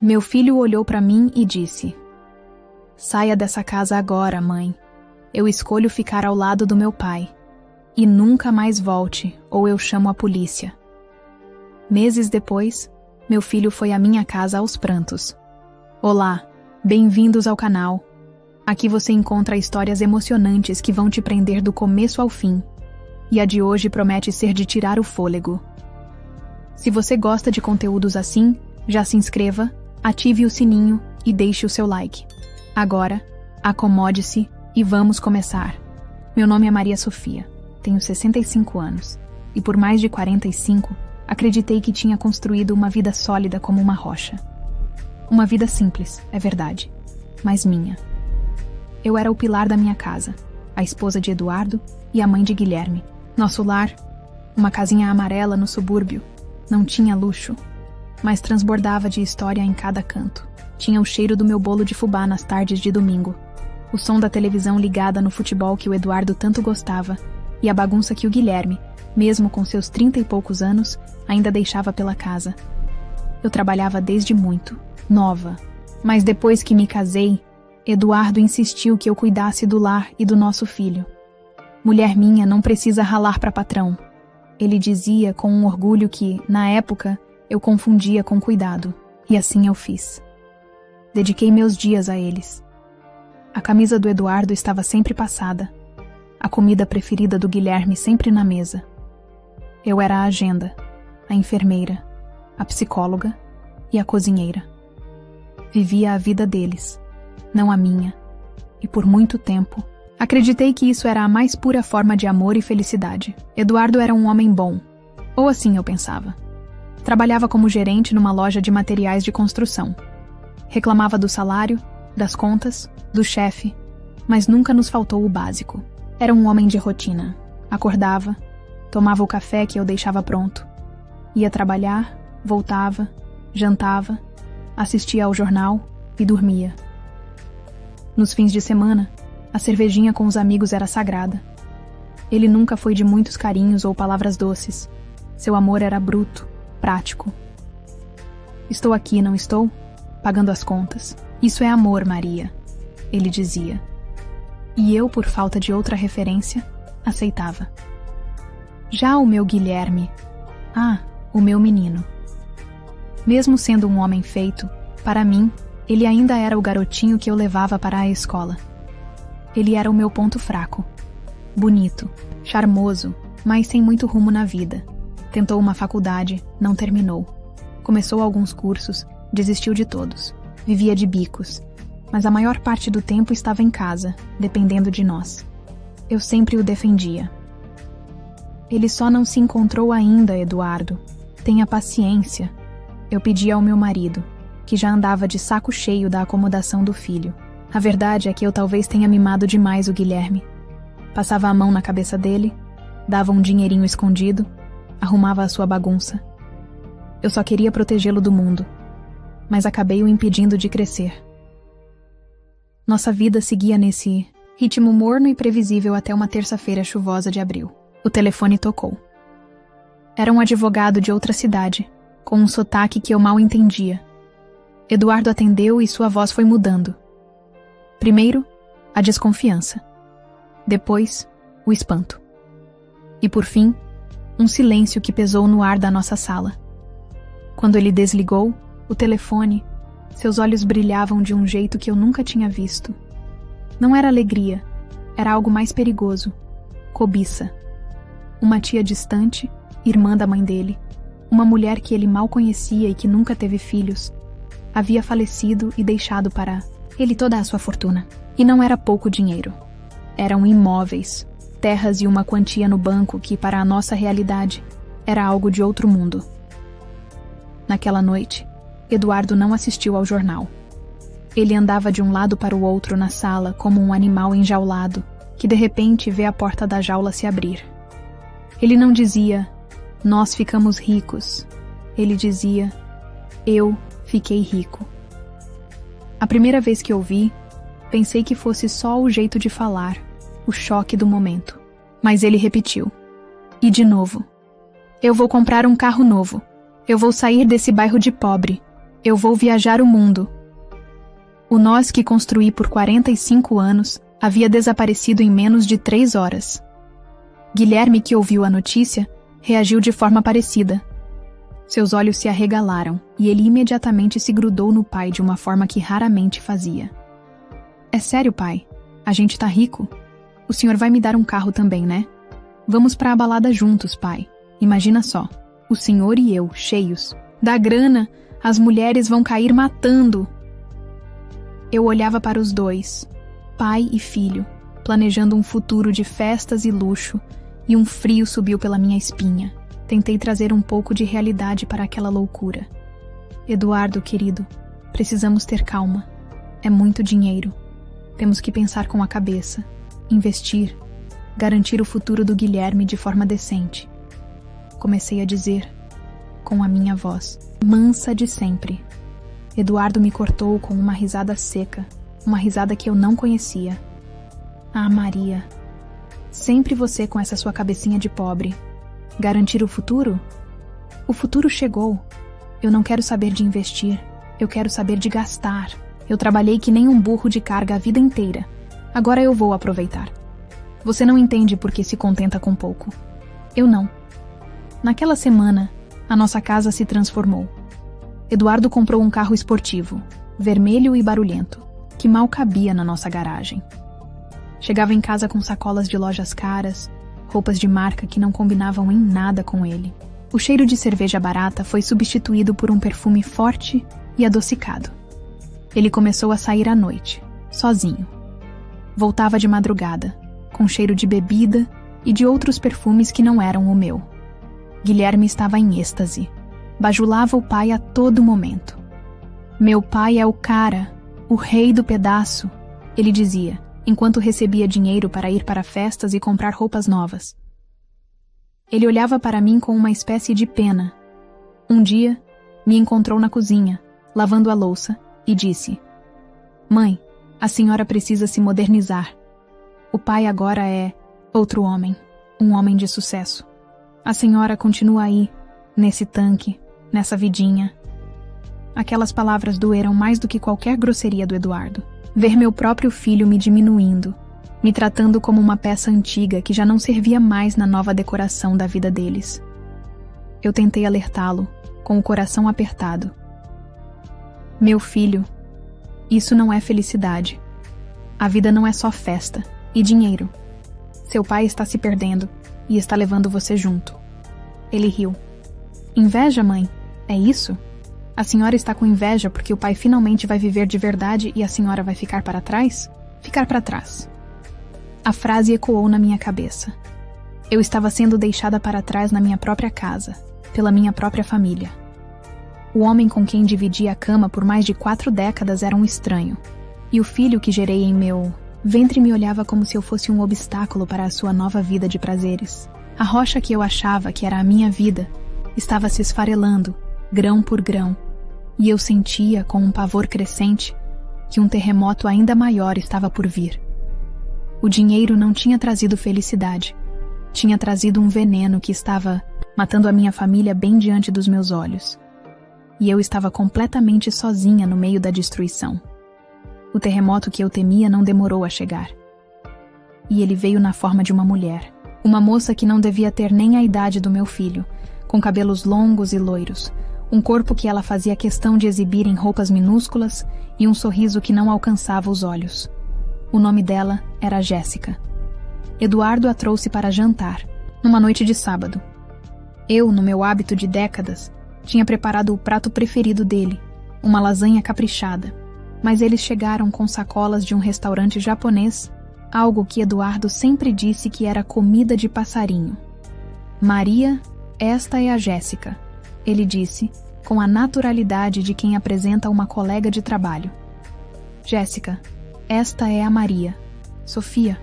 Meu filho olhou para mim e disse: "Saia dessa casa agora, mãe. Eu escolho ficar ao lado do meu pai. E nunca mais volte, ou eu chamo a polícia." Meses depois, meu filho foi à minha casa aos prantos. Olá, bem-vindos ao canal. Aqui você encontra histórias emocionantes que vão te prender do começo ao fim. E a de hoje promete ser de tirar o fôlego. Se você gosta de conteúdos assim, já se inscreva, ative o sininho e deixe o seu like. Agora, acomode-se e vamos começar. Meu nome é Maria Sofia, tenho 65 anos e por mais de 45 acreditei que tinha construído uma vida sólida como uma rocha. Uma vida simples, é verdade, mas minha. Eu era o pilar da minha casa, a esposa de Eduardo e a mãe de Guilherme. Nosso lar, uma casinha amarela no subúrbio, não tinha luxo, mas transbordava de história em cada canto. Tinha o cheiro do meu bolo de fubá nas tardes de domingo, o som da televisão ligada no futebol que o Eduardo tanto gostava e a bagunça que o Guilherme, mesmo com seus 30 e poucos anos, ainda deixava pela casa. Eu trabalhava desde muito, nova, mas depois que me casei, Eduardo insistiu que eu cuidasse do lar e do nosso filho. Mulher minha não precisa ralar para patrão. Ele dizia com um orgulho que, na época, eu confundia com cuidado, e assim eu fiz. Dediquei meus dias a eles. A camisa do Eduardo estava sempre passada, a comida preferida do Guilherme sempre na mesa. Eu era a agenda, a enfermeira, a psicóloga e a cozinheira. Vivia a vida deles, não a minha, e por muito tempo acreditei que isso era a mais pura forma de amor e felicidade. Eduardo era um homem bom, ou assim eu pensava. Trabalhava como gerente numa loja de materiais de construção. Reclamava do salário, das contas, do chefe, mas nunca nos faltou o básico. Era um homem de rotina. Acordava, tomava o café que eu deixava pronto, ia trabalhar, voltava, jantava, assistia ao jornal e dormia. Nos fins de semana, a cervejinha com os amigos era sagrada. Ele nunca foi de muitos carinhos ou palavras doces. Seu amor era bruto, prático. "Estou aqui, não estou? Pagando as contas. Isso é amor, Maria", ele dizia. E eu, por falta de outra referência, aceitava. Já o meu Guilherme, o meu menino. Mesmo sendo um homem feito, para mim, ele ainda era o garotinho que eu levava para a escola. Ele era o meu ponto fraco. Bonito, charmoso, mas sem muito rumo na vida. Tentou uma faculdade, não terminou. Começou alguns cursos, desistiu de todos. Vivia de bicos, mas a maior parte do tempo estava em casa, dependendo de nós. Eu sempre o defendia. "Ele só não se encontrou ainda, Eduardo. Tenha paciência", eu pedia ao meu marido, que já andava de saco cheio da acomodação do filho. A verdade é que eu talvez tenha mimado demais o Guilherme. Passava a mão na cabeça dele, dava um dinheirinho escondido, arrumava a sua bagunça. Eu só queria protegê-lo do mundo, mas acabei o impedindo de crescer. Nossa vida seguia nesse ritmo morno e previsível até uma terça-feira chuvosa de abril. O telefone tocou. Era um advogado de outra cidade, com um sotaque que eu mal entendia. Eduardo atendeu e sua voz foi mudando. Primeiro, a desconfiança. Depois, o espanto. E por fim, um silêncio que pesou no ar da nossa sala. Quando ele desligou o telefone, seus olhos brilhavam de um jeito que eu nunca tinha visto. Não era alegria, era algo mais perigoso. Cobiça. Uma tia distante, irmã da mãe dele, uma mulher que ele mal conhecia e que nunca teve filhos, havia falecido e deixado para ele toda a sua fortuna. E não era pouco dinheiro. Eram imóveis, terras e uma quantia no banco que, para a nossa realidade, era algo de outro mundo. Naquela noite, Eduardo não assistiu ao jornal. Ele andava de um lado para o outro na sala como um animal enjaulado, que de repente vê a porta da jaula se abrir. Ele não dizia, "Nós ficamos ricos". Ele dizia, "Eu fiquei rico". A primeira vez que ouvi, pensei que fosse só o jeito de falar, o choque do momento. Mas ele repetiu. E de novo. "Eu vou comprar um carro novo. Eu vou sair desse bairro de pobre. Eu vou viajar o mundo. O nós que construí por 45 anos havia desaparecido em menos de 3 horas. Guilherme, que ouviu a notícia, reagiu de forma parecida. Seus olhos se arregalaram e ele imediatamente se grudou no pai de uma forma que raramente fazia. É sério, pai? A gente tá rico? O senhor vai me dar um carro também, né? Vamos pra balada juntos, pai. Imagina só, o senhor e eu, cheios. Da grana, as mulheres vão cair matando. Eu olhava para os dois, pai e filho, planejando um futuro de festas e luxo, e um frio subiu pela minha espinha. Tentei trazer um pouco de realidade para aquela loucura. Eduardo, querido, precisamos ter calma. É muito dinheiro. Temos que pensar com a cabeça, investir, garantir o futuro do Guilherme de forma decente. Comecei a dizer, com a minha voz, mansa de sempre. Eduardo me cortou com uma risada seca, uma risada que eu não conhecia. Ah, Maria, sempre você com essa sua cabecinha de pobre. Garantir o futuro? O futuro chegou. Eu não quero saber de investir, eu quero saber de gastar. Eu trabalhei que nem um burro de carga a vida inteira. Agora eu vou aproveitar. Você não entende porque se contenta com pouco. Eu não. Naquela semana, a nossa casa se transformou. Eduardo comprou um carro esportivo, vermelho e barulhento, que mal cabia na nossa garagem. Chegava em casa com sacolas de lojas caras, roupas de marca que não combinavam em nada com ele. O cheiro de cerveja barata foi substituído por um perfume forte e adocicado. Ele começou a sair à noite, sozinho. Voltava de madrugada, com cheiro de bebida e de outros perfumes que não eram o meu. Guilherme estava em êxtase. Bajulava o pai a todo momento. Meu pai é o cara, o rei do pedaço, ele dizia, enquanto recebia dinheiro para ir para festas e comprar roupas novas. Ele olhava para mim com uma espécie de pena. Um dia, me encontrou na cozinha, lavando a louça, e disse: Mãe, a senhora precisa se modernizar. O pai agora é outro homem, um homem de sucesso. A senhora continua aí, nesse tanque, nessa vidinha. Aquelas palavras doeram mais do que qualquer grosseria do Eduardo. Ver meu próprio filho me diminuindo, me tratando como uma peça antiga que já não servia mais na nova decoração da vida deles. Eu tentei alertá-lo, com o coração apertado. Meu filho, isso não é felicidade. A vida não é só festa e dinheiro. Seu pai está se perdendo e está levando você junto. Ele riu. Inveja, mãe? É isso? A senhora está com inveja porque o pai finalmente vai viver de verdade e a senhora vai ficar para trás? Ficar para trás. A frase ecoou na minha cabeça. Eu estava sendo deixada para trás na minha própria casa, pela minha própria família. O homem com quem dividia a cama por mais de 4 décadas era um estranho, e o filho que gerei em meu ventre me olhava como se eu fosse um obstáculo para a sua nova vida de prazeres. A rocha que eu achava que era a minha vida estava se esfarelando, grão por grão, e eu sentia, com um pavor crescente, que um terremoto ainda maior estava por vir. O dinheiro não tinha trazido felicidade, tinha trazido um veneno que estava matando a minha família bem diante dos meus olhos. E eu estava completamente sozinha no meio da destruição. O terremoto que eu temia não demorou a chegar. E ele veio na forma de uma mulher, uma moça que não devia ter nem a idade do meu filho, com cabelos longos e loiros, um corpo que ela fazia questão de exibir em roupas minúsculas e um sorriso que não alcançava os olhos. O nome dela era Jéssica. Eduardo a trouxe para jantar, numa noite de sábado. Eu, no meu hábito de décadas, tinha preparado o prato preferido dele, uma lasanha caprichada, mas eles chegaram com sacolas de um restaurante japonês, algo que Eduardo sempre disse que era comida de passarinho. Maria, esta é a Jéssica, ele disse, com a naturalidade de quem apresenta uma colega de trabalho. Jéssica, esta é a Maria, Sofia.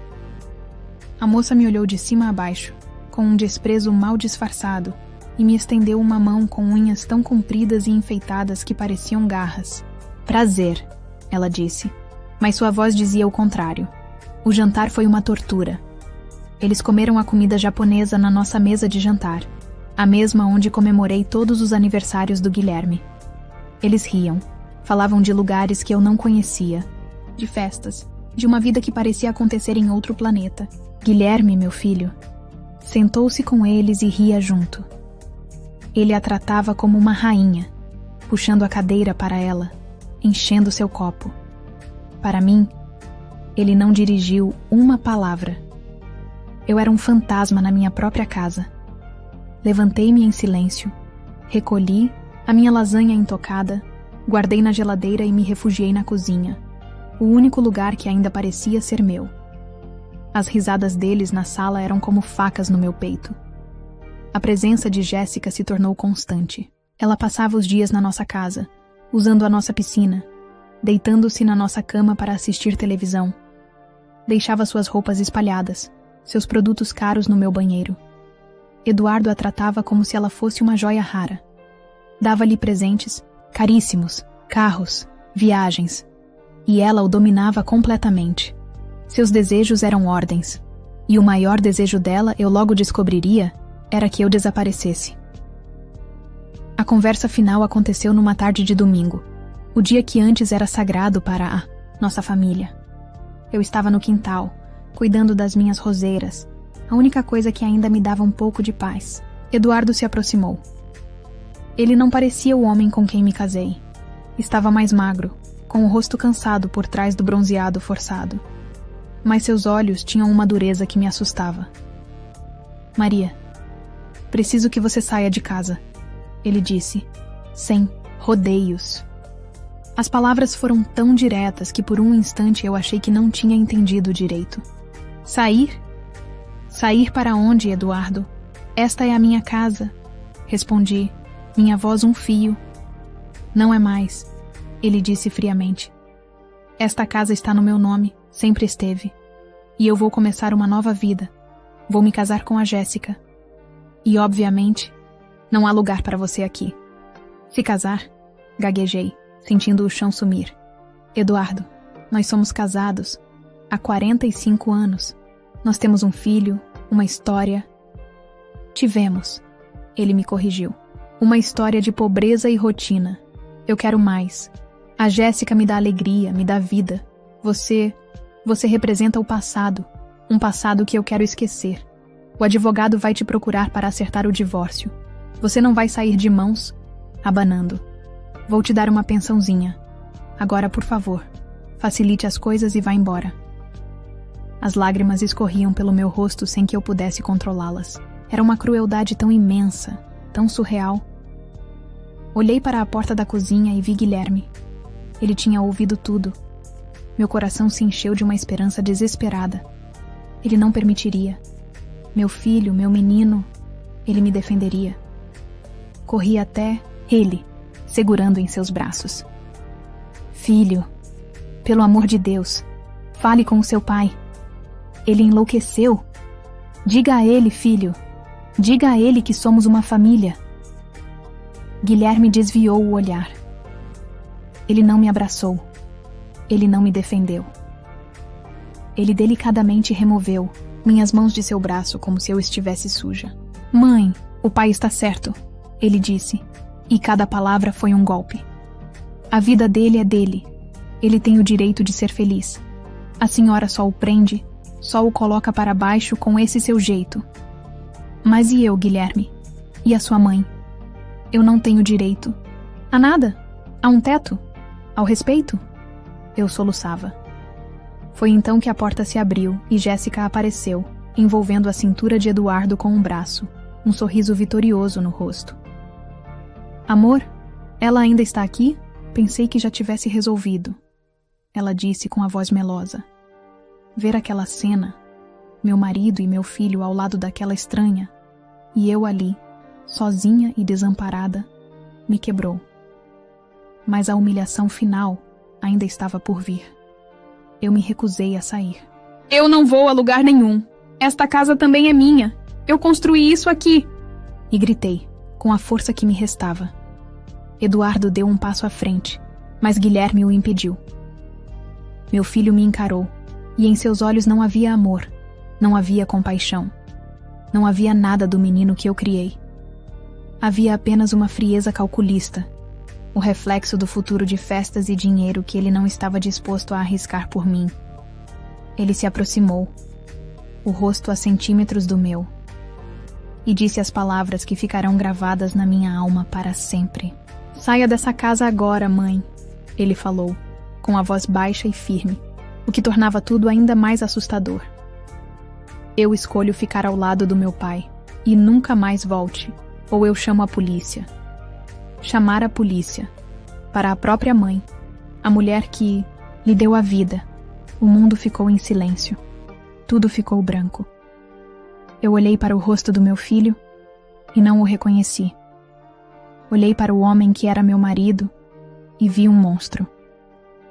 A moça me olhou de cima a baixo, com um desprezo mal disfarçado, e me estendeu uma mão com unhas tão compridas e enfeitadas que pareciam garras. Prazer, ela disse, mas sua voz dizia o contrário. O jantar foi uma tortura. Eles comeram a comida japonesa na nossa mesa de jantar, a mesma onde comemorei todos os aniversários do Guilherme. Eles riam. Falavam de lugares que eu não conhecia, de festas, de uma vida que parecia acontecer em outro planeta. Guilherme, meu filho, sentou-se com eles e ria junto. Ele a tratava como uma rainha, puxando a cadeira para ela, enchendo seu copo. Para mim, ele não dirigiu uma palavra. Eu era um fantasma na minha própria casa. Levantei-me em silêncio, recolhi a minha lasanha intocada, guardei na geladeira e me refugiei na cozinha, o único lugar que ainda parecia ser meu. As risadas deles na sala eram como facas no meu peito. A presença de Jéssica se tornou constante. Ela passava os dias na nossa casa, usando a nossa piscina, deitando-se na nossa cama para assistir televisão. Deixava suas roupas espalhadas, seus produtos caros no meu banheiro. Eduardo a tratava como se ela fosse uma joia rara. Dava-lhe presentes caríssimos, carros, viagens. E ela o dominava completamente. Seus desejos eram ordens. E o maior desejo dela, eu logo descobriria, era que eu desaparecesse. A conversa final aconteceu numa tarde de domingo, o dia que antes era sagrado para a nossa família. Eu estava no quintal, cuidando das minhas roseiras, a única coisa que ainda me dava um pouco de paz. Eduardo se aproximou. Ele não parecia o homem com quem me casei. Estava mais magro, com o rosto cansado por trás do bronzeado forçado. Mas seus olhos tinham uma dureza que me assustava. Maria, preciso que você saia de casa, ele disse, sem rodeios. As palavras foram tão diretas que por um instante eu achei que não tinha entendido direito. Sair? Sair para onde, Eduardo? Esta é a minha casa, respondi, minha voz um fio. Não é mais, ele disse friamente. Esta casa está no meu nome, sempre esteve. E eu vou começar uma nova vida. Vou me casar com a Jéssica. E, obviamente, não há lugar para você aqui. Se casar? Gaguejei, sentindo o chão sumir. Eduardo, nós somos casados há 45 anos. Nós temos um filho, uma história. Tivemos, ele me corrigiu. Uma história de pobreza e rotina. Eu quero mais. A Jéssica me dá alegria, me dá vida. Você representa o passado, um passado que eu quero esquecer. O advogado vai te procurar para acertar o divórcio. Você não vai sair de mãos, abanando. Vou te dar uma pensãozinha. Agora, por favor, facilite as coisas e vá embora. As lágrimas escorriam pelo meu rosto sem que eu pudesse controlá-las. Era uma crueldade tão imensa, tão surreal. Olhei para a porta da cozinha e vi Guilherme. Ele tinha ouvido tudo. Meu coração se encheu de uma esperança desesperada. Ele não permitiria. Meu filho, meu menino, ele me defenderia. Corri até ele, segurando em seus braços. Filho, pelo amor de Deus, fale com o seu pai. Ele enlouqueceu. Diga a ele, filho. Diga a ele que somos uma família. Guilherme desviou o olhar. Ele não me abraçou. Ele não me defendeu. Ele delicadamente removeu minhas mãos de seu braço como se eu estivesse suja. Mãe, o pai está certo, ele disse, e cada palavra foi um golpe. A vida dele é dele. Ele tem o direito de ser feliz. A senhora só o prende, só o coloca para baixo com esse seu jeito. Mas e eu, Guilherme? E a sua mãe? Eu não tenho direito. A nada? A um teto? Ao respeito? Eu soluçava. Foi então que a porta se abriu e Jéssica apareceu, envolvendo a cintura de Eduardo com um braço, um sorriso vitorioso no rosto. Amor, ela ainda está aqui? Pensei que já tivesse resolvido. Ela disse com a voz melosa. Ver aquela cena, meu marido e meu filho ao lado daquela estranha, e eu ali, sozinha e desamparada, me quebrou. Mas a humilhação final ainda estava por vir. Eu me recusei a sair. Eu não vou a lugar nenhum. Esta casa também é minha. Eu construí isso aqui. E gritei, com a força que me restava. Eduardo deu um passo à frente, mas Guilherme o impediu. Meu filho me encarou, e em seus olhos não havia amor, não havia compaixão. Não havia nada do menino que eu criei. Havia apenas uma frieza calculista, o reflexo do futuro de festas e dinheiro que ele não estava disposto a arriscar por mim. Ele se aproximou, o rosto a centímetros do meu, e disse as palavras que ficarão gravadas na minha alma para sempre. "Saia dessa casa agora, mãe", ele falou, com a voz baixa e firme, o que tornava tudo ainda mais assustador. "Eu escolho ficar ao lado do meu pai, e nunca mais volte, ou eu chamo a polícia." Chamar a polícia. Para a própria mãe, a mulher que lhe deu a vida. O mundo ficou em silêncio. Tudo ficou branco. Eu olhei para o rosto do meu filho e não o reconheci. Olhei para o homem que era meu marido e vi um monstro.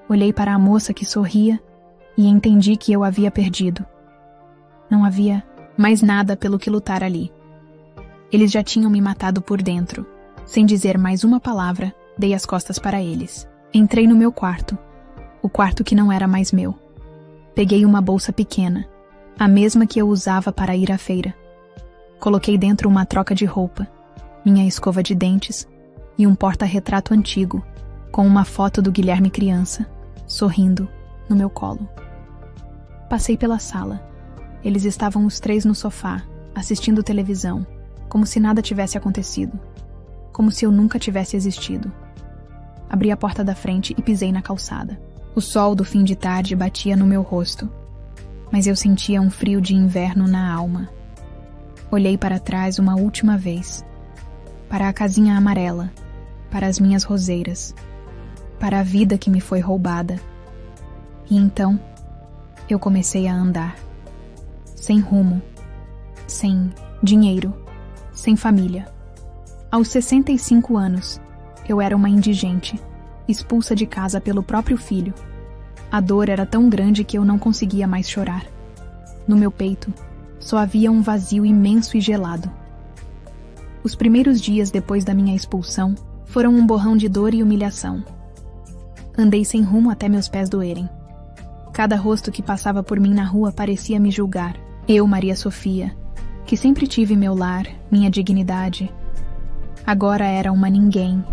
Olhei para a moça que sorria e entendi que eu havia perdido. Não havia mais nada pelo que lutar ali. Eles já tinham me matado por dentro. Sem dizer mais uma palavra, dei as costas para eles. Entrei no meu quarto, o quarto que não era mais meu. Peguei uma bolsa pequena, a mesma que eu usava para ir à feira. Coloquei dentro uma troca de roupa, minha escova de dentes e um porta-retrato antigo, com uma foto do Guilherme criança, sorrindo, no meu colo. Passei pela sala. Eles estavam os três no sofá, assistindo televisão, como se nada tivesse acontecido. Como se eu nunca tivesse existido. Abri a porta da frente e pisei na calçada. O sol do fim de tarde batia no meu rosto, mas eu sentia um frio de inverno na alma. Olhei para trás uma última vez. Para a casinha amarela, para as minhas roseiras, para a vida que me foi roubada. E então, eu comecei a andar. Sem rumo, sem dinheiro, sem família. Aos 65 anos, eu era uma indigente, expulsa de casa pelo próprio filho. A dor era tão grande que eu não conseguia mais chorar. No meu peito, só havia um vazio imenso e gelado. Os primeiros dias depois da minha expulsão foram um borrão de dor e humilhação. Andei sem rumo até meus pés doerem. Cada rosto que passava por mim na rua parecia me julgar. Eu, Maria Sofia, que sempre tive meu lar, minha dignidade, agora era uma ninguém.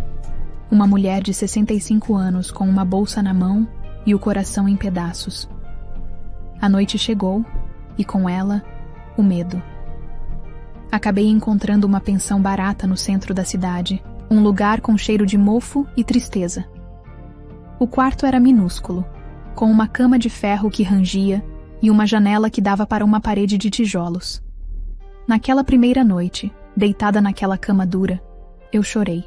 Uma mulher de 65 anos com uma bolsa na mão e o coração em pedaços. A noite chegou e com ela, o medo. Acabei encontrando uma pensão barata no centro da cidade, um lugar com cheiro de mofo e tristeza. O quarto era minúsculo, com uma cama de ferro que rangia e uma janela que dava para uma parede de tijolos. Naquela primeira noite, deitada naquela cama dura, eu chorei.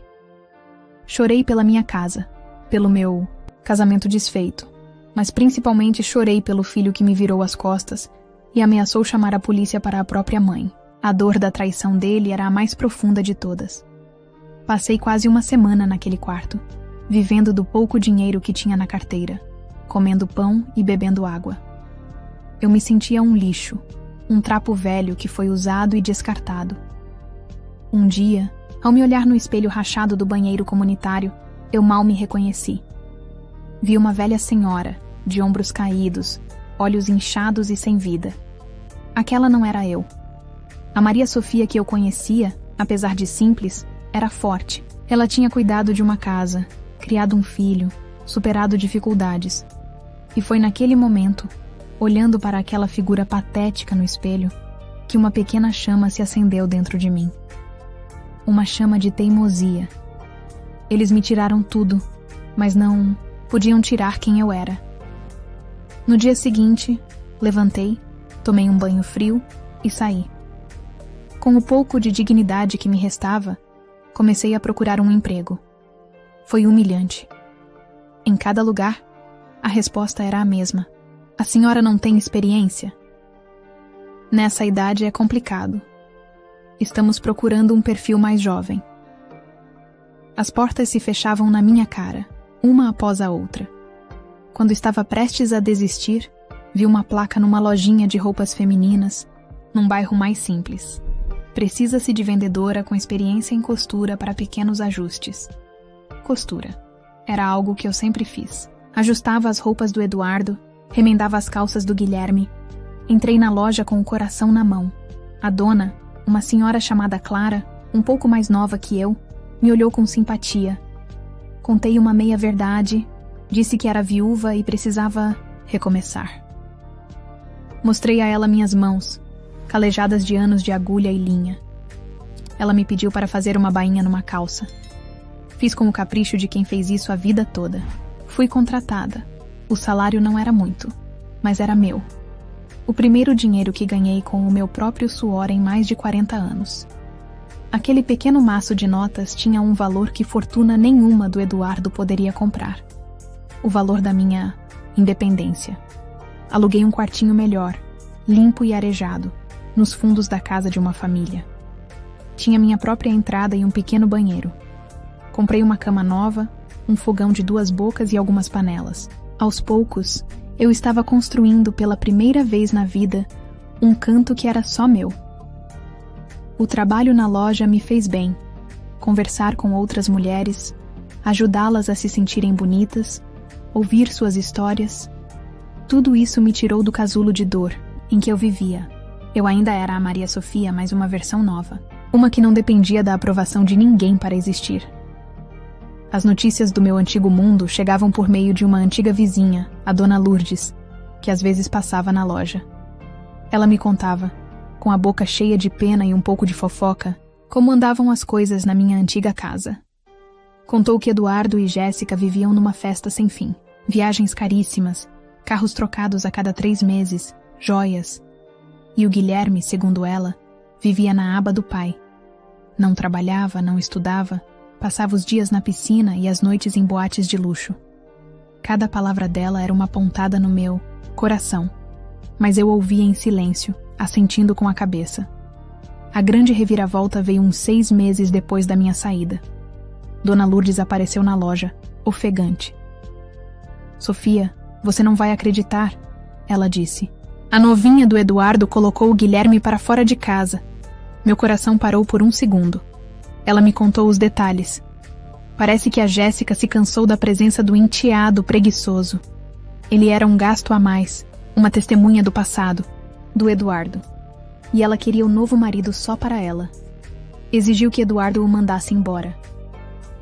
Chorei pela minha casa, pelo meu casamento desfeito, mas principalmente chorei pelo filho que me virou as costas e ameaçou chamar a polícia para a própria mãe. A dor da traição dele era a mais profunda de todas. Passei quase uma semana naquele quarto, vivendo do pouco dinheiro que tinha na carteira, comendo pão e bebendo água. Eu me sentia um lixo, um trapo velho que foi usado e descartado. Um dia, ao me olhar no espelho rachado do banheiro comunitário, eu mal me reconheci. Vi uma velha senhora, de ombros caídos, olhos inchados e sem vida. Aquela não era eu. A Maria Sofia que eu conhecia, apesar de simples, era forte. Ela tinha cuidado de uma casa, criado um filho, superado dificuldades. E foi naquele momento, olhando para aquela figura patética no espelho, que uma pequena chama se acendeu dentro de mim. Uma chama de teimosia. Eles me tiraram tudo, mas não podiam tirar quem eu era. No dia seguinte, levantei, tomei um banho frio e saí. Com o pouco de dignidade que me restava, comecei a procurar um emprego. Foi humilhante. Em cada lugar, a resposta era a mesma. A senhora não tem experiência? Nessa idade é complicado. Estamos procurando um perfil mais jovem. As portas se fechavam na minha cara, uma após a outra. Quando estava prestes a desistir, vi uma placa numa lojinha de roupas femininas, num bairro mais simples. Precisa-se de vendedora com experiência em costura para pequenos ajustes. Costura. Era algo que eu sempre fiz. Ajustava as roupas do Eduardo, remendava as calças do Guilherme. Entrei na loja com o coração na mão. A dona, uma senhora chamada Clara, um pouco mais nova que eu, me olhou com simpatia. Contei uma meia-verdade, disse que era viúva e precisava recomeçar. Mostrei a ela minhas mãos, calejadas de anos de agulha e linha. Ela me pediu para fazer uma bainha numa calça. Fiz com o capricho de quem fez isso a vida toda. Fui contratada. O salário não era muito, mas era meu. O primeiro dinheiro que ganhei com o meu próprio suor em mais de 40 anos. Aquele pequeno maço de notas tinha um valor que fortuna nenhuma do Eduardo poderia comprar. O valor da minha independência. Aluguei um quartinho melhor, limpo e arejado, nos fundos da casa de uma família. Tinha minha própria entrada e um pequeno banheiro. Comprei uma cama nova, um fogão de 2 bocas e algumas panelas. Aos poucos, eu estava construindo pela primeira vez na vida um canto que era só meu. O trabalho na loja me fez bem. Conversar com outras mulheres, ajudá-las a se sentirem bonitas, ouvir suas histórias. Tudo isso me tirou do casulo de dor em que eu vivia. Eu ainda era a Maria Sofia, mas uma versão nova. Uma que não dependia da aprovação de ninguém para existir. As notícias do meu antigo mundo chegavam por meio de uma antiga vizinha, a Dona Lourdes, que às vezes passava na loja. Ela me contava, com a boca cheia de pena e um pouco de fofoca, como andavam as coisas na minha antiga casa. Contou que Eduardo e Jéssica viviam numa festa sem fim. Viagens caríssimas, carros trocados a cada 3 meses, joias. E o Guilherme, segundo ela, vivia na aba do pai. Não trabalhava, não estudava, passava os dias na piscina e as noites em boates de luxo. Cada palavra dela era uma pontada no meu coração, mas eu ouvia em silêncio, assentindo com a cabeça. A grande reviravolta veio uns 6 meses depois da minha saída. Dona Lourdes apareceu na loja, ofegante. "Sofia, você não vai acreditar", ela disse. "A novinha do Eduardo colocou o Guilherme para fora de casa." Meu coração parou por 1 segundo. Ela me contou os detalhes. Parece que a Jéssica se cansou da presença do enteado preguiçoso. Ele era um gasto a mais, uma testemunha do passado, do Eduardo. E ela queria o novo marido só para ela. Exigiu que Eduardo o mandasse embora.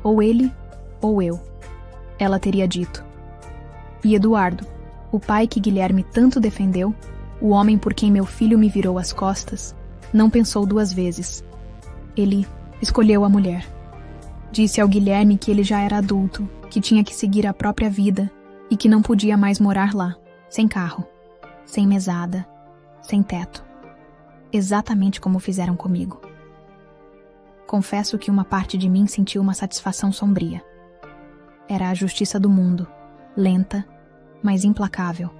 Ou ele, ou eu, ela teria dito. E Eduardo, o pai que Guilherme tanto defendeu, o homem por quem meu filho me virou as costas, não pensou 2 vezes. Ele escolheu a mulher. Disse ao Guilherme que ele já era adulto, que tinha que seguir a própria vida e que não podia mais morar lá, sem carro, sem mesada, sem teto. Exatamente como fizeram comigo. Confesso que uma parte de mim sentiu uma satisfação sombria. Era a justiça do mundo, lenta, mas implacável.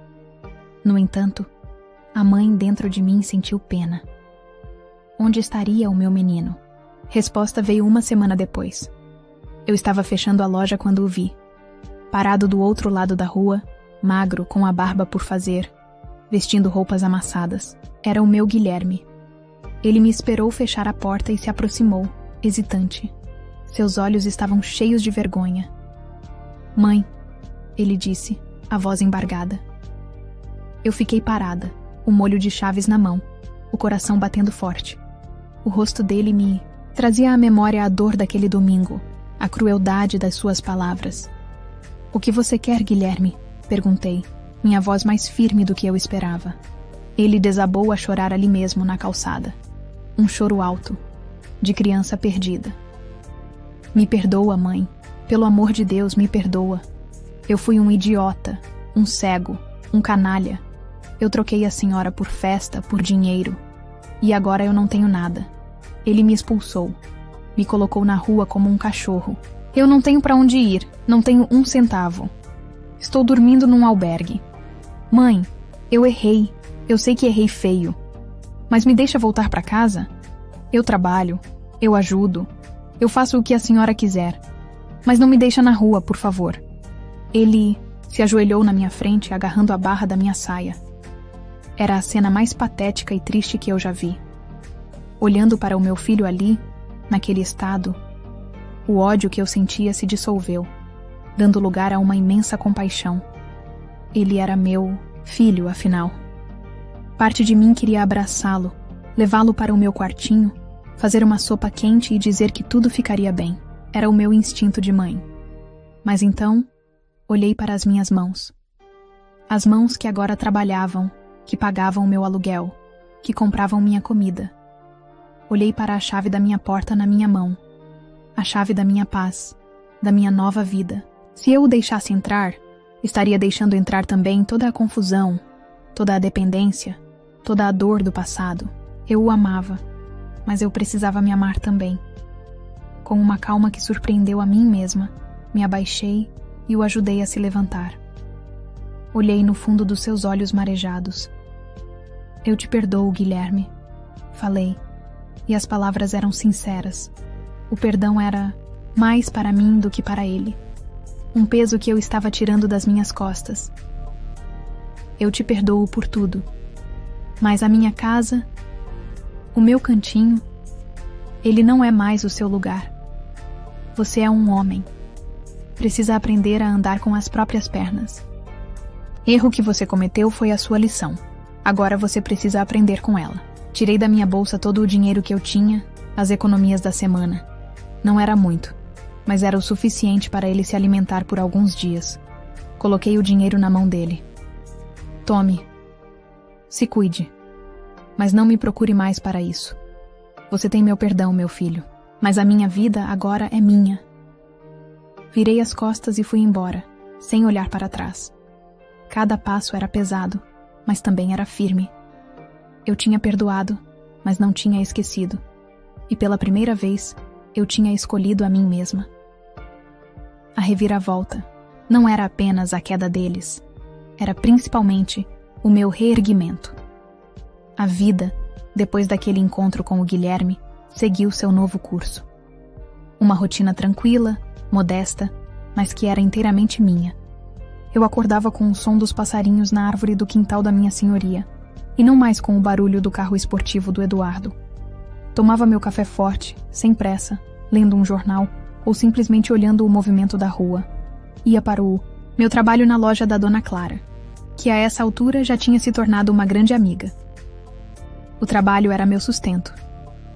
No entanto, a mãe dentro de mim sentiu pena. Onde estaria o meu menino? Resposta veio 1 semana depois. Eu estava fechando a loja quando o vi. Parado do outro lado da rua, magro, com a barba por fazer, vestindo roupas amassadas. Era o meu Guilherme. Ele me esperou fechar a porta e se aproximou, hesitante. Seus olhos estavam cheios de vergonha. "Mãe", ele disse, a voz embargada. Eu fiquei parada, o molho de chaves na mão, o coração batendo forte. O rosto dele me trazia à memória a dor daquele domingo, a crueldade das suas palavras. "O que você quer, Guilherme?", perguntei, minha voz mais firme do que eu esperava. Ele desabou a chorar ali mesmo na calçada. Um choro alto, de criança perdida. "Me perdoa, mãe. Pelo amor de Deus, me perdoa. Eu fui um idiota, um cego, um canalha. Eu troquei a senhora por festa, por dinheiro. E agora eu não tenho nada. Ele me expulsou. Me colocou na rua como um cachorro. Eu não tenho para onde ir, não tenho 1 centavo. Estou dormindo num albergue. Mãe, eu errei. Eu sei que errei feio. Mas me deixa voltar para casa? Eu trabalho, eu ajudo, eu faço o que a senhora quiser. Mas não me deixa na rua, por favor." Ele se ajoelhou na minha frente, agarrando a barra da minha saia. Era a cena mais patética e triste que eu já vi. Olhando para o meu filho ali, naquele estado, o ódio que eu sentia se dissolveu, dando lugar a uma imensa compaixão. Ele era meu filho, afinal. Parte de mim queria abraçá-lo, levá-lo para o meu quartinho, fazer uma sopa quente e dizer que tudo ficaria bem. Era o meu instinto de mãe. Mas então, olhei para as minhas mãos. As mãos que agora trabalhavam, que pagavam meu aluguel, que compravam minha comida. Olhei para a chave da minha porta na minha mão, a chave da minha paz, da minha nova vida. Se eu o deixasse entrar, estaria deixando entrar também toda a confusão, toda a dependência, toda a dor do passado. Eu o amava, mas eu precisava me amar também. Com uma calma que surpreendeu a mim mesma, me abaixei e o ajudei a se levantar. Olhei no fundo dos seus olhos marejados. Eu te perdoo, Guilherme. Falei, e as palavras eram sinceras. O perdão era mais para mim do que para ele. Um peso que eu estava tirando das minhas costas. Eu te perdoo por tudo. Mas a minha casa, o meu cantinho, ele não é mais o seu lugar. Você é um homem. Precisa aprender a andar com as próprias pernas. Erro que você cometeu foi a sua lição. Agora você precisa aprender com ela. Tirei da minha bolsa todo o dinheiro que eu tinha, as economias da semana. Não era muito, mas era o suficiente para ele se alimentar por alguns dias. Coloquei o dinheiro na mão dele. Tome. Se cuide. Mas não me procure mais para isso. Você tem meu perdão, meu filho. Mas a minha vida agora é minha. Virei as costas e fui embora, sem olhar para trás. Cada passo era pesado, mas também era firme. Eu tinha perdoado, mas não tinha esquecido. E pela primeira vez, eu tinha escolhido a mim mesma. A reviravolta não era apenas a queda deles, era principalmente o meu reerguimento. A vida, depois daquele encontro com o Guilherme, seguiu seu novo curso. Uma rotina tranquila, modesta, mas que era inteiramente minha. Eu acordava com o som dos passarinhos na árvore do quintal da minha senhoria, e não mais com o barulho do carro esportivo do Eduardo. Tomava meu café forte, sem pressa, lendo um jornal ou simplesmente olhando o movimento da rua. Ia para o meu trabalho na loja da Dona Clara, que a essa altura já tinha se tornado uma grande amiga. O trabalho era meu sustento,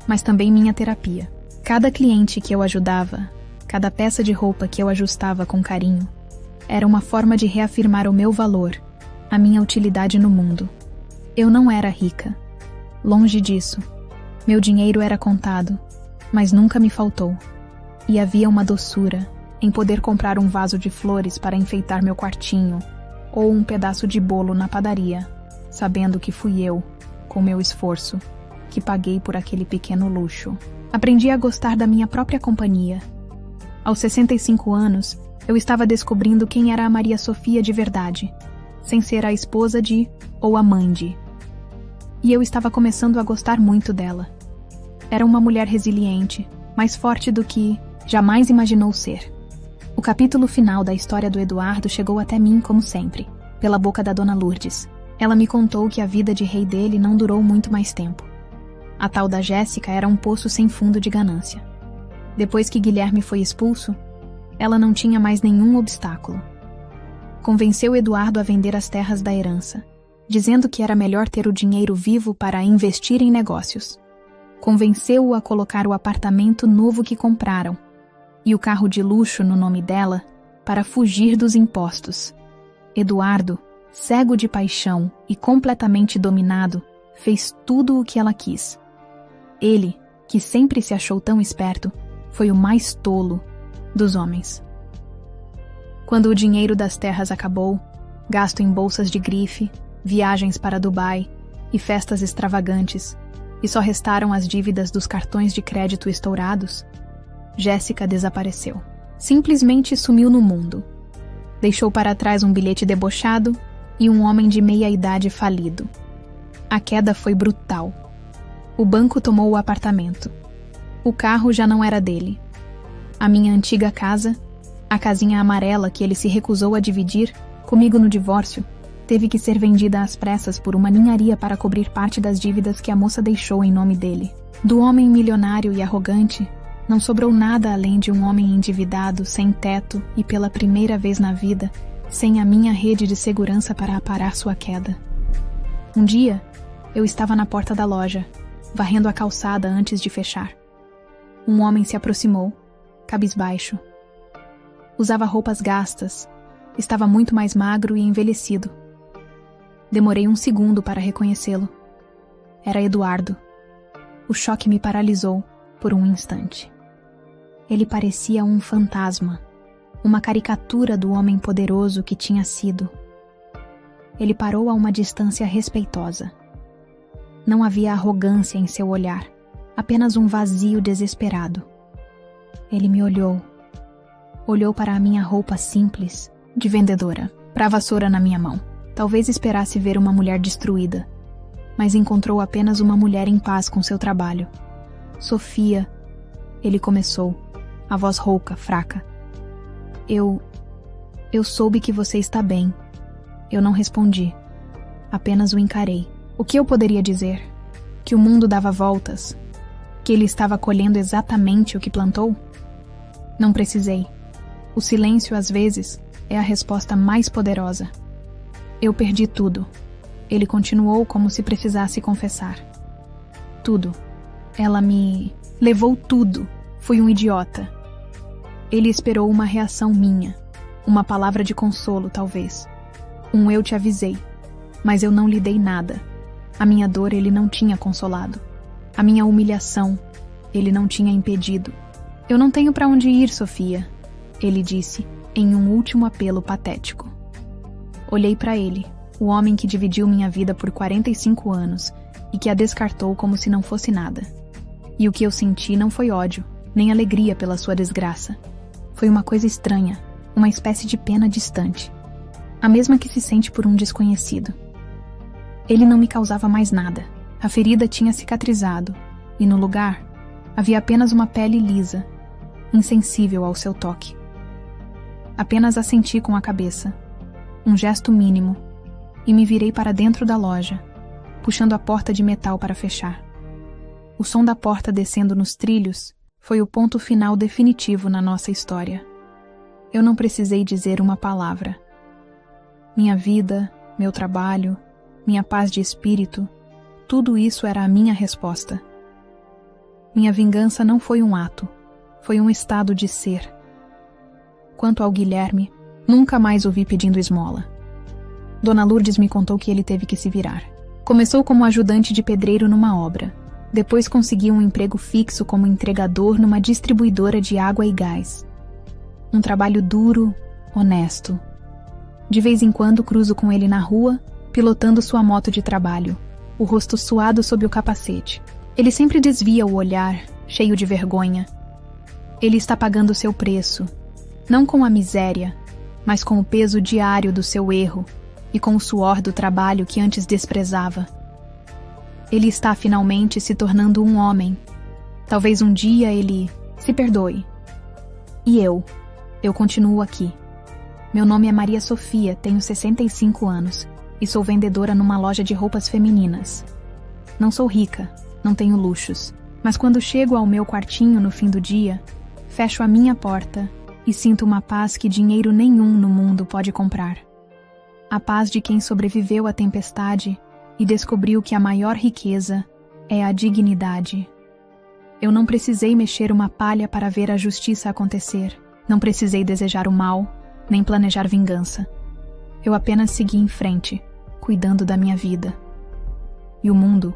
mas também minha terapia. Cada cliente que eu ajudava, cada peça de roupa que eu ajustava com carinho, era uma forma de reafirmar o meu valor, a minha utilidade no mundo. Eu não era rica. Longe disso. Meu dinheiro era contado, mas nunca me faltou. E havia uma doçura em poder comprar um vaso de flores para enfeitar meu quartinho, ou um pedaço de bolo na padaria, sabendo que fui eu, com meu esforço, que paguei por aquele pequeno luxo. Aprendi a gostar da minha própria companhia. Aos 65 anos, eu estava descobrindo quem era a Maria Sofia de verdade, sem ser a esposa de ou a mãe de. E eu estava começando a gostar muito dela. Era uma mulher resiliente, mais forte do que jamais imaginou ser. O capítulo final da história do Eduardo chegou até mim, como sempre, pela boca da Dona Lourdes. Ela me contou que a vida de rei dele não durou muito mais tempo. A tal da Jéssica era um poço sem fundo de ganância. Depois que Guilherme foi expulso, ela não tinha mais nenhum obstáculo. Convenceu Eduardo a vender as terras da herança, dizendo que era melhor ter o dinheiro vivo para investir em negócios. Convenceu-o a colocar o apartamento novo que compraram e o carro de luxo no nome dela para fugir dos impostos. Eduardo, cego de paixão e completamente dominado, fez tudo o que ela quis. Ele, que sempre se achou tão esperto, foi o mais tolo dos homens. Quando o dinheiro das terras acabou, gasto em bolsas de grife, viagens para Dubai e festas extravagantes, e só restaram as dívidas dos cartões de crédito estourados, Jéssica desapareceu. Simplesmente sumiu no mundo. Deixou para trás um bilhete debochado e um homem de meia-idade falido. A queda foi brutal. O banco tomou o apartamento. O carro já não era dele. A minha antiga casa, a casinha amarela que ele se recusou a dividir comigo no divórcio, teve que ser vendida às pressas por uma ninharia para cobrir parte das dívidas que a moça deixou em nome dele. Do homem milionário e arrogante, não sobrou nada além de um homem endividado, sem teto e pela primeira vez na vida, sem a minha rede de segurança para aparar sua queda. Um dia, eu estava na porta da loja, varrendo a calçada antes de fechar. Um homem se aproximou, cabisbaixo. Usava roupas gastas. Estava muito mais magro e envelhecido. Demorei 1 segundo para reconhecê-lo. Era Eduardo. O choque me paralisou por um instante. Ele parecia um fantasma, uma caricatura do homem poderoso que tinha sido. Ele parou a uma distância respeitosa. Não havia arrogância em seu olhar, apenas um vazio desesperado. Ele me olhou. Olhou para a minha roupa simples, de vendedora, para a vassoura na minha mão. Talvez esperasse ver uma mulher destruída, mas encontrou apenas uma mulher em paz com seu trabalho. Sofia, ele começou, a voz rouca, fraca. Eu soube que você está bem. Eu não respondi. Apenas o encarei. O que eu poderia dizer? Que o mundo dava voltas? Que ele estava colhendo exatamente o que plantou? Não precisei. O silêncio, às vezes, é a resposta mais poderosa. Eu perdi tudo. Ele continuou como se precisasse confessar. Tudo. Ela me levou tudo. Fui um idiota. Ele esperou uma reação minha. Uma palavra de consolo, talvez. Eu te avisei. Mas eu não lhe dei nada. A minha dor ele não tinha consolado. A minha humilhação ele não tinha impedido. Eu não tenho para onde ir, Sofia, ele disse, em um último apelo patético. Olhei para ele, o homem que dividiu minha vida por 45 anos e que a descartou como se não fosse nada. E o que eu senti não foi ódio, nem alegria pela sua desgraça. Foi uma coisa estranha, uma espécie de pena distante. A mesma que se sente por um desconhecido. Ele não me causava mais nada. A ferida tinha cicatrizado, e no lugar havia apenas uma pele lisa, insensível ao seu toque. Apenas assenti com a cabeça, um gesto mínimo, e me virei para dentro da loja, puxando a porta de metal para fechar. O som da porta descendo nos trilhos foi o ponto final definitivo na nossa história. Eu não precisei dizer uma palavra. Minha vida, meu trabalho, minha paz de espírito, tudo isso era a minha resposta. Minha vingança não foi um ato, foi um estado de ser. Quanto ao Guilherme, nunca mais o vi pedindo esmola. Dona Lourdes me contou que ele teve que se virar. Começou como ajudante de pedreiro numa obra. Depois conseguiu um emprego fixo como entregador numa distribuidora de água e gás. Um trabalho duro, honesto. De vez em quando cruzo com ele na rua, pilotando sua moto de trabalho, o rosto suado sob o capacete. Ele sempre desvia o olhar, cheio de vergonha. Ele está pagando seu preço, não com a miséria, mas com o peso diário do seu erro e com o suor do trabalho que antes desprezava. Ele está finalmente se tornando um homem. Talvez um dia ele se perdoe. E eu continuo aqui. Meu nome é Maria Sofia, tenho 65 anos e sou vendedora numa loja de roupas femininas. Não sou rica, não tenho luxos, mas quando chego ao meu quartinho no fim do dia, fecho a minha porta e sinto uma paz que dinheiro nenhum no mundo pode comprar. A paz de quem sobreviveu à tempestade e descobriu que a maior riqueza é a dignidade. Eu não precisei mexer uma palha para ver a justiça acontecer. Não precisei desejar o mal, nem planejar vingança. Eu apenas segui em frente, cuidando da minha vida. E o mundo,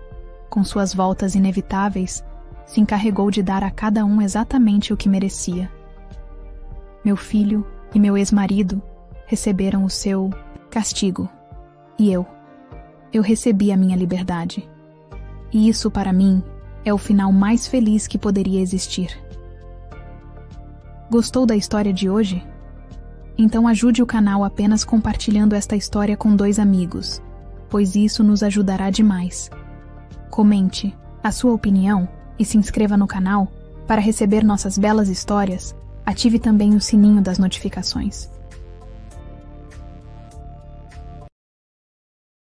com suas voltas inevitáveis, se encarregou de dar a cada um exatamente o que merecia. Meu filho e meu ex-marido receberam o seu castigo. E eu recebi a minha liberdade. E isso, para mim, é o final mais feliz que poderia existir. Gostou da história de hoje? Então ajude o canal apenas compartilhando esta história com 2 amigos, pois isso nos ajudará demais. Comente a sua opinião e se inscreva no canal para receber nossas belas histórias. Ative também o sininho das notificações.